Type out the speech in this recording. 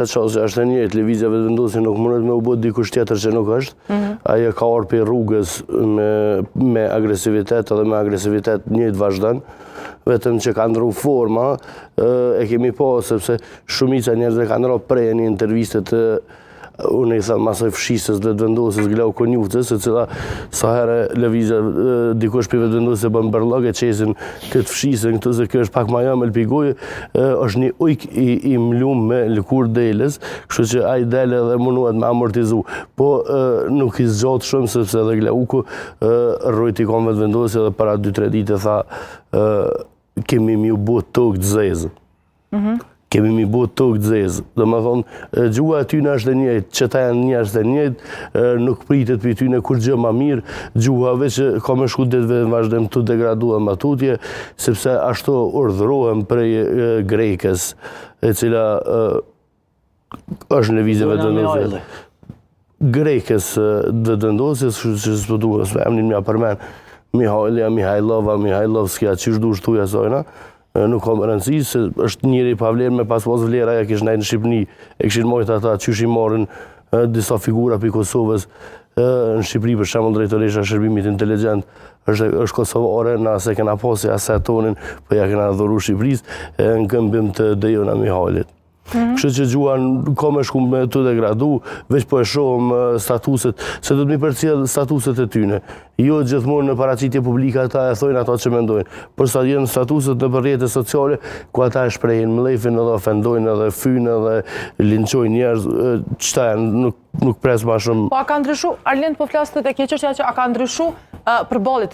Është e njëjtë, lëvizja vetëvendosje nuk mundet me u bë dikush tjetër që nuk është. Ajo ka ardhur për rrugës me agresivitet edhe me agresivitet njëjtë vazhdon. Vetëm që ka ndru forma, e kemi po, sepse shumica njerëzve ka ndru prej një interviste të unë i thëmë masoj fshisës vetëvendosjes Glau Konjufcës, se cila sa herë lëvizja dikush për vetëvendosje bën bërlog e qesin këtë fshisën këtë se kjo është pak ma jam elpigoj, është një ujk i mlum me lëkur deles, kështu që a i dele dhe munuat me amortizu. Po nuk i zgjatë shumë, sepse edhe Glauku rrujt i kom vetëvendosje dhe para 2-3 dite tha kemi mi u bo tokë të zezë. Kemi mi bo tokë të zezë. Dhe me thonë, gjua atyne është e njëjtë, qëta janë një është e njëjtë, nuk pritet për tyne kur gjë ma mirë, gjuhave që ka me shku ditëve në vazhdem të degraduam atutje, sepse ashtu urdhërohem prej Grekës, e cila është në vizëve të vendosje. Grekës të vendosjes, që së duke së emnin mja përmen, Mihajlovskja, që shdu shtuja sojna, nuk kam rëndësi, se është njëri pa vlerë me pas vlera, ja kishë nejtë në Shqipëni, e këshin mojtë ata që shi marrin disa figura për Kosovës në Shqipëri, për shemull drejtoresha shërbimit inteligent, është kosovare, na se kena posi asetonin, për ja kena dhuru Shqipëris, në këmbim të Dejona Mihajlit. Kështë që gjua ka me shku me të degradu, veç po e shohëm statuset, se do të mi përcjell statuset e tyne. Jo gjithmonë në paraqitje publika ata e thojnë ato që mendojnë, por sa jenë statuset në rrjetet sociale, ku ata e shprehin mlefin edhe ofendojnë edhe fynë edhe linçojnë njerëz, çta janë, nuk pres ma shumë. Po a ka ndryshu, Arlind po flasët e ke çështja që a ka ndryshu përballje